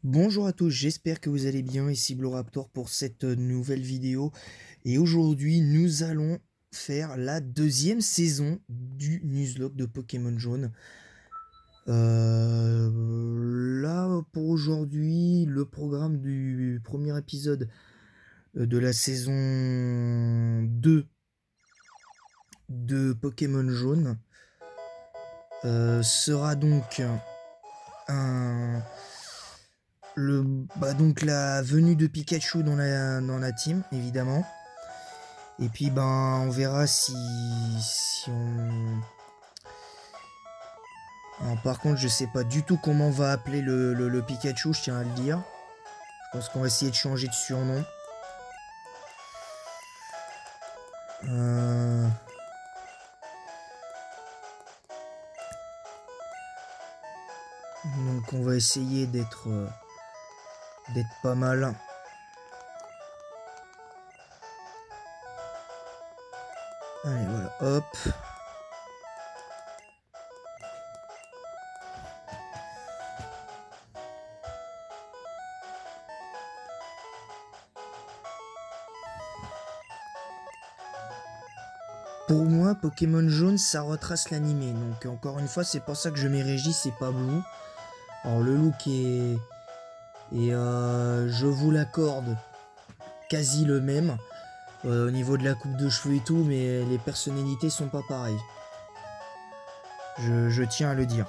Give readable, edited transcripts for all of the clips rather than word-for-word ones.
Bonjour à tous, j'espère que vous allez bien, ici Bloraptor pour cette nouvelle vidéo. Et aujourd'hui, nous allons faire la deuxième saison du Nuzlocke de Pokémon Jaune. Là, pour aujourd'hui, le programme du premier épisode de la saison 2 de Pokémon Jaune sera donc un donc la venue de Pikachu dans la team, évidemment. Et puis on verra si on. Alors, par contre, je sais pas du tout comment on va appeler le Pikachu, je tiens à le dire. Je pense qu'on va essayer de changer de surnom. Euh, Donc on va essayer d'être pas mal. Allez voilà, hop. Pour moi, Pokémon Jaune, ça retrace l'animé. Donc encore une fois, c'est pour ça que je m'y régis, c'est pas Blue. Alors le look je vous l'accorde, quasi le même. Au niveau de la coupe de cheveux et tout, mais les personnalités sont pas pareilles. Je tiens à le dire.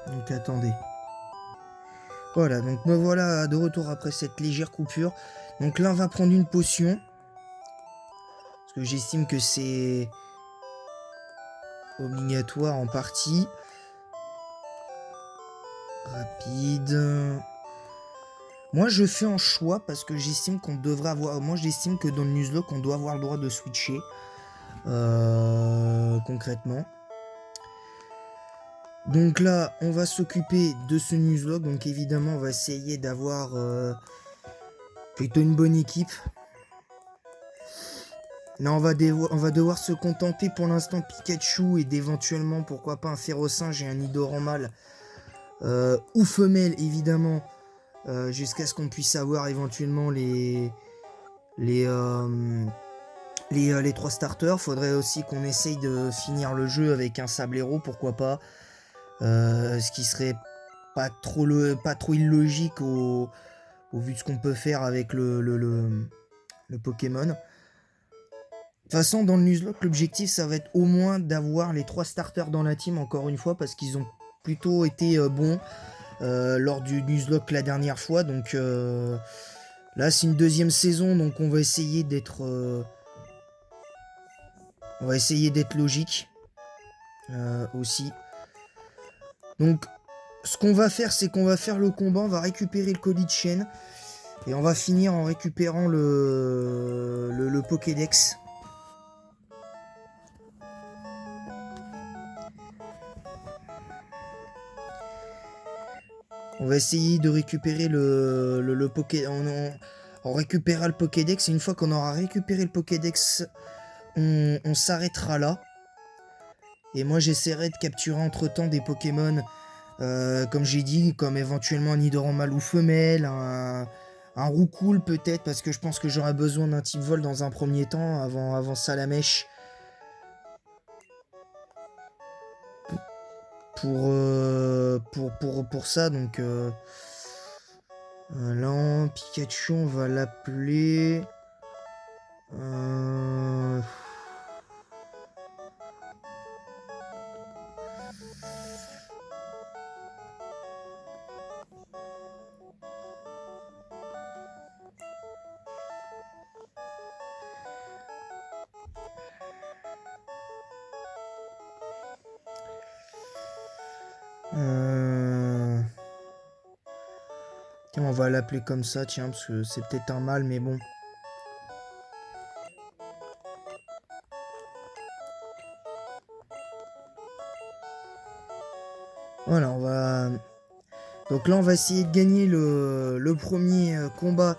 Donc attendez. Voilà, donc me voilà de retour après cette légère coupure. Donc là, on va prendre une potion. Parce que j'estime que c'est obligatoire en partie. Rapide. Moi, je fais un choix parce que j'estime qu'on devrait avoir. Moi, j'estime que dans le Nuzlocke, on doit avoir le droit de switcher. Concrètement. Donc là, on va s'occuper de ce Nuzlocke. Donc évidemment, on va essayer d'avoir plutôt une bonne équipe. Là, on va devoir se contenter pour l'instant Pikachu et d'éventuellement, pourquoi pas, un Ferrosinge et un Nidoran ou femelle, évidemment, jusqu'à ce qu'on puisse avoir éventuellement les, euh, les 3 starters. Faudrait aussi qu'on essaye de finir le jeu avec un Sablero, pourquoi pas. Ce qui serait pas trop illogique au vu de ce qu'on peut faire avec le Pokémon. De toute façon, dans le Nuzlocke, l'objectif, ça va être au moins d'avoir les 3 starters dans la team, encore une fois, parce qu'ils ont plutôt été bons lors du Nuzlocke la dernière fois. Donc là, c'est une deuxième saison, donc on va essayer d'être logique aussi. Donc, ce qu'on va faire, c'est qu'on va faire le combat, on va récupérer le colis de chaîne, et on va finir en récupérant le Pokédex. On va essayer de récupérer le Poké. On récupérera le Pokédex. Et une fois qu'on aura récupéré le Pokédex, on s'arrêtera là. Et moi, j'essaierai de capturer entre-temps des Pokémon, comme j'ai dit, comme éventuellement un Nidoran mâle ou femelle, un Roucoule peut-être, parce que je pense que j'aurai besoin d'un type vol dans un premier temps, avant Salamèche. Pour ça, donc... Là, Pikachu, on va l'appeler... Euh... Tiens, on va l'appeler comme ça, tiens, parce que c'est peut-être un mâle, mais bon. Voilà, on va... Donc là, on va essayer de gagner le premier combat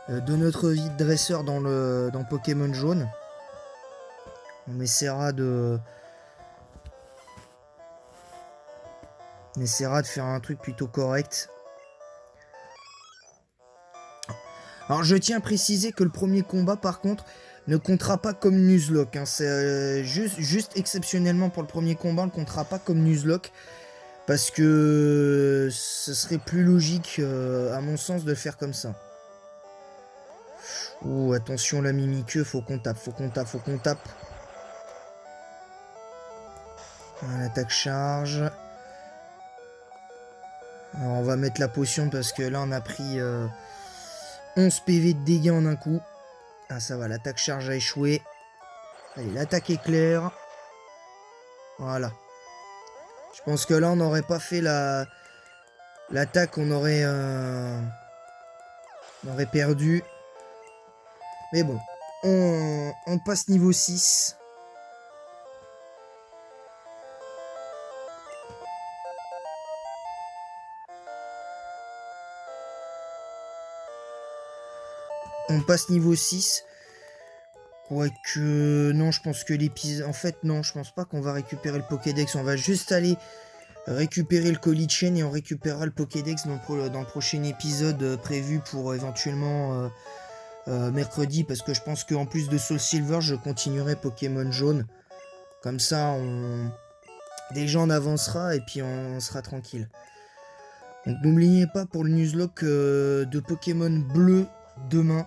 de notre vie de dresseur dans Pokémon Jaune. On essaiera de faire un truc plutôt correct. Alors je tiens à préciser que le premier combat par contre ne comptera pas comme Nuzlocke. Hein. C'est juste exceptionnellement pour le premier combat, on ne comptera pas comme Nuzlocke. Parce que ce serait plus logique à mon sens de le faire comme ça. Oh attention la Mimikyu, faut qu'on tape. L'attaque charge. Alors on va mettre la potion parce que là on a pris 11 PV de dégâts en un coup. Ah ça va, l'attaque charge a échoué. Allez, l'attaque éclair. Voilà. Je pense que là on n'aurait pas fait l'attaque, on aurait perdu. Mais bon, on passe niveau 6. On passe niveau 6. Quoique... Non, je pense que l'épisode... En fait, non, je pense pas qu'on va récupérer le Pokédex. On va juste aller récupérer le colis de chaîne et on récupérera le Pokédex dans le prochain épisode prévu pour éventuellement mercredi. Parce que je pense qu'en plus de Soul Silver, je continuerai Pokémon Jaune. Comme ça, déjà on avancera et puis on sera tranquille. Donc n'oubliez pas pour le Nuzlocke de Pokémon bleu demain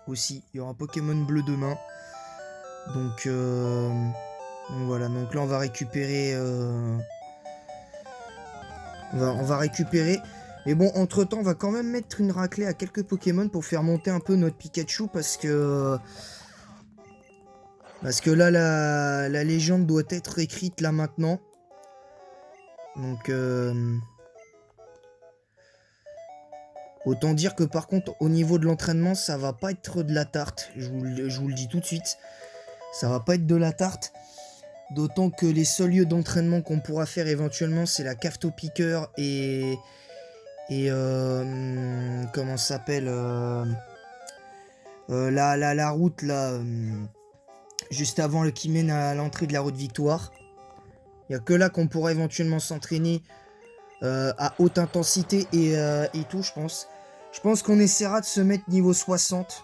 aussi. Il y aura Pokémon bleu demain. Donc voilà, donc là on va récupérer on va récupérer. Mais bon, entre temps on va quand même mettre une raclée à quelques Pokémon pour faire monter un peu notre Pikachu parce que là la légende doit être écrite là maintenant. Donc autant dire que par contre au niveau de l'entraînement ça va pas être de la tarte. Je vous le dis tout de suite. Ça va pas être de la tarte. D'autant que les seuls lieux d'entraînement qu'on pourra faire éventuellement, c'est la Cafto Piqueur et comment ça s'appelle la route là, juste avant qui mène à l'entrée de la route Victoire. Il n'y a que là qu'on pourra éventuellement s'entraîner à haute intensité et tout, je pense. Je pense qu'on essaiera de se mettre niveau 60.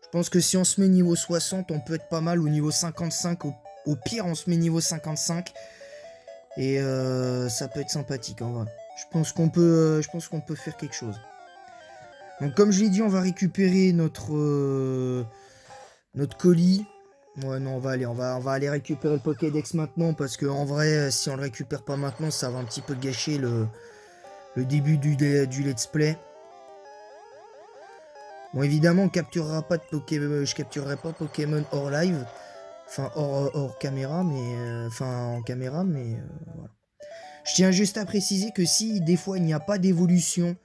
Je pense que si on se met niveau 60, on peut être pas mal au niveau 55. Au pire, on se met niveau 55. Et ça peut être sympathique en vrai. Je pense qu'on peut faire quelque chose. Donc comme je l'ai dit, on va récupérer notre colis. Ouais non, on va aller récupérer le Pokédex maintenant. Parce que en vrai, si on le récupère pas maintenant, ça va un petit peu gâcher le début du let's play. Bon, évidemment, on capturera pas de Pokémon. Je capturerai pas Pokémon hors live. Enfin, hors caméra, mais... en caméra, mais... voilà. Je tiens juste à préciser que si, des fois, il n'y a pas d'évolution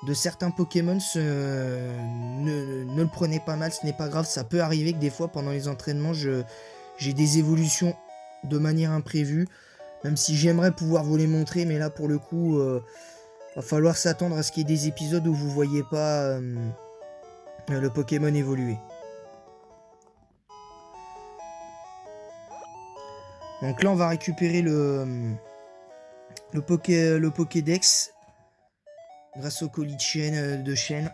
de certains Pokémon, ne le prenez pas mal, ce n'est pas grave. Ça peut arriver que des fois, pendant les entraînements, j'ai des évolutions de manière imprévue. Même si j'aimerais pouvoir vous les montrer, mais là, pour le coup, va falloir s'attendre à ce qu'il y ait des épisodes où vous voyez pas... le Pokémon évoluer. Donc là on va récupérer le Pokédex grâce au colis de chaîne.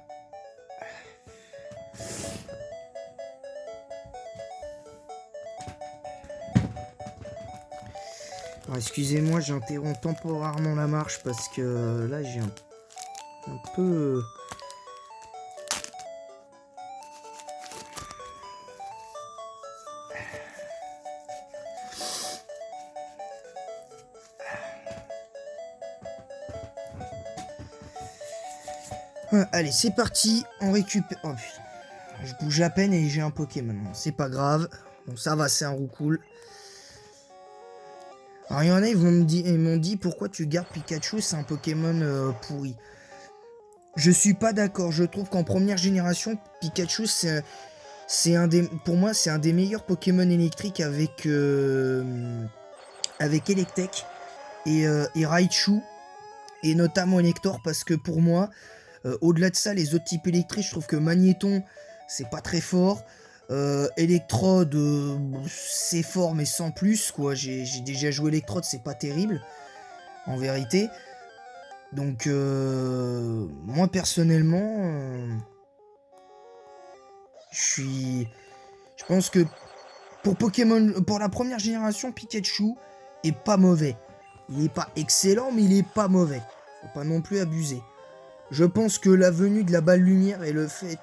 Excusez-moi, j'interromps temporairement la marche parce que là j'ai un peu... Allez, c'est parti, on récupère... Oh putain, je bouge à peine et j'ai un Pokémon. Bon, c'est pas grave, bon ça va, c'est un roucoule. Alors il y en a, ils m'ont dit pourquoi tu gardes Pikachu, c'est un Pokémon pourri. Je suis pas d'accord, je trouve qu'en première génération, Pikachu pour moi c'est un des meilleurs Pokémon électriques avec Electek et Raichu. et notamment Elector, parce que pour moi, au-delà de ça, les autres types électriques, je trouve que Magnéton, c'est pas très fort. Electrode, c'est fort, mais sans plus, quoi. J'ai déjà joué Electrode, c'est pas terrible, en vérité. Donc, moi, personnellement, je pense que pour Pokémon, pour la première génération, Pikachu est pas mauvais. Il est pas excellent, mais il est pas mauvais. Faut pas non plus abuser. Je pense que la venue de la balle lumière et le fait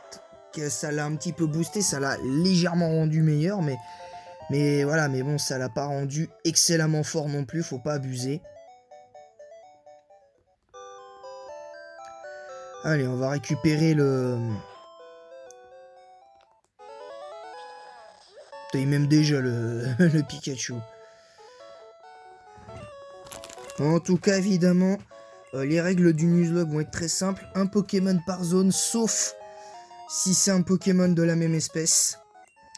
que ça l'a un petit peu boosté, ça l'a légèrement rendu meilleur, mais voilà, mais bon, ça l'a pas rendu excellemment fort non plus, faut pas abuser. Allez, on va récupérer le... Il m'aime déjà le Pikachu. En tout cas, évidemment, les règles du Nuzlocke vont être très simples. Un Pokémon par zone, sauf si c'est un Pokémon de la même espèce.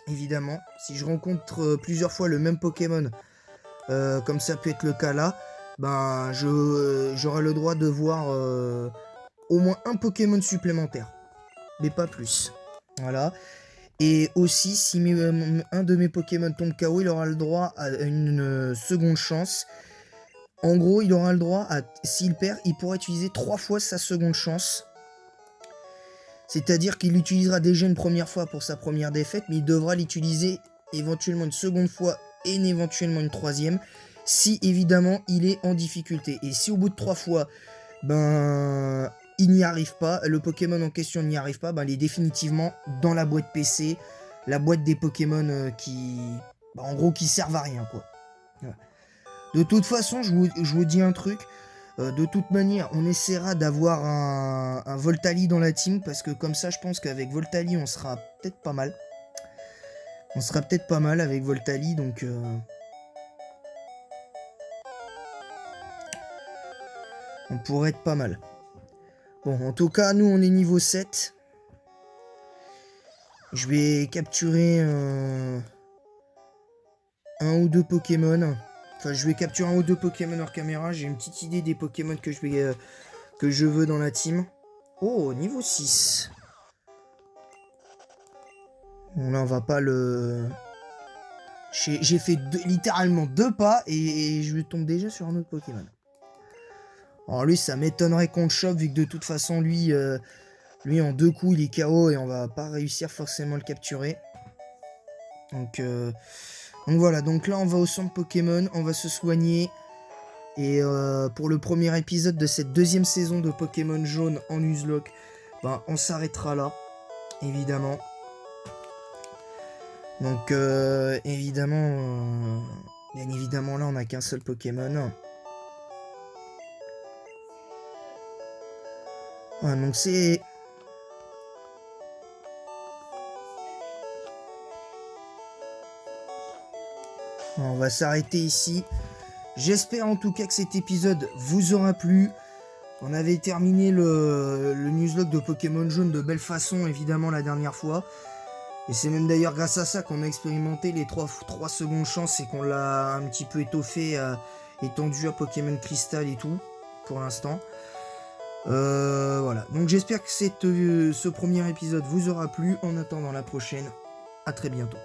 Évidemment, si je rencontre plusieurs fois le même Pokémon, comme ça peut être le cas là, ben j'aurai le droit de voir au moins un Pokémon supplémentaire. Mais pas plus. Voilà. Et aussi, si un de mes Pokémon tombe KO, il aura le droit à une seconde chance. En gros, il aura le droit à, s'il perd, il pourra utiliser 3 fois sa seconde chance. C'est-à-dire qu'il l'utilisera déjà une première fois pour sa première défaite, mais il devra l'utiliser éventuellement une seconde fois et éventuellement une troisième, si évidemment il est en difficulté. Et si au bout de 3 fois, ben il n'y arrive pas, le Pokémon en question n'y arrive pas, ben il est définitivement dans la boîte PC, la boîte des Pokémon qui, ben, en gros, qui servent à rien, quoi. Voilà. De toute façon, je vous dis un truc. De toute manière, on essaiera d'avoir un Voltali dans la team, parce que comme ça, je pense qu'avec Voltali, on sera peut-être pas mal. On sera peut-être pas mal avec Voltali, donc... on pourrait être pas mal. Bon, en tout cas, nous, on est niveau 7. Je vais capturer un ou deux Pokémon. Enfin, je vais capturer un ou deux Pokémon hors caméra. J'ai une petite idée des Pokémon que je veux dans la team. Oh, niveau 6. Bon, là, on va pas le... J'ai fait littéralement 2 pas et je tombe déjà sur un autre Pokémon. Alors lui, ça m'étonnerait qu'on le chope, vu que de toute façon, lui en 2 coups, il est KO et on va pas réussir forcément à le capturer. Donc voilà, donc là, on va au centre Pokémon, on va se soigner. Et pour le premier épisode de cette deuxième saison de Pokémon Jaune en Nuzlocke, ben, on s'arrêtera là, évidemment. Donc évidemment, bien évidemment là on n'a qu'un seul Pokémon. Voilà, donc c'est... On va s'arrêter ici. J'espère en tout cas que cet épisode vous aura plu. On avait terminé le Nuzlocke de Pokémon Jaune de belle façon, évidemment, la dernière fois. Et c'est même d'ailleurs grâce à ça qu'on a expérimenté les 3 secondes chances et qu'on l'a un petit peu étoffé, étendu à Pokémon Crystal et tout, pour l'instant. Voilà, donc j'espère que ce premier épisode vous aura plu. En attendant la prochaine, à très bientôt.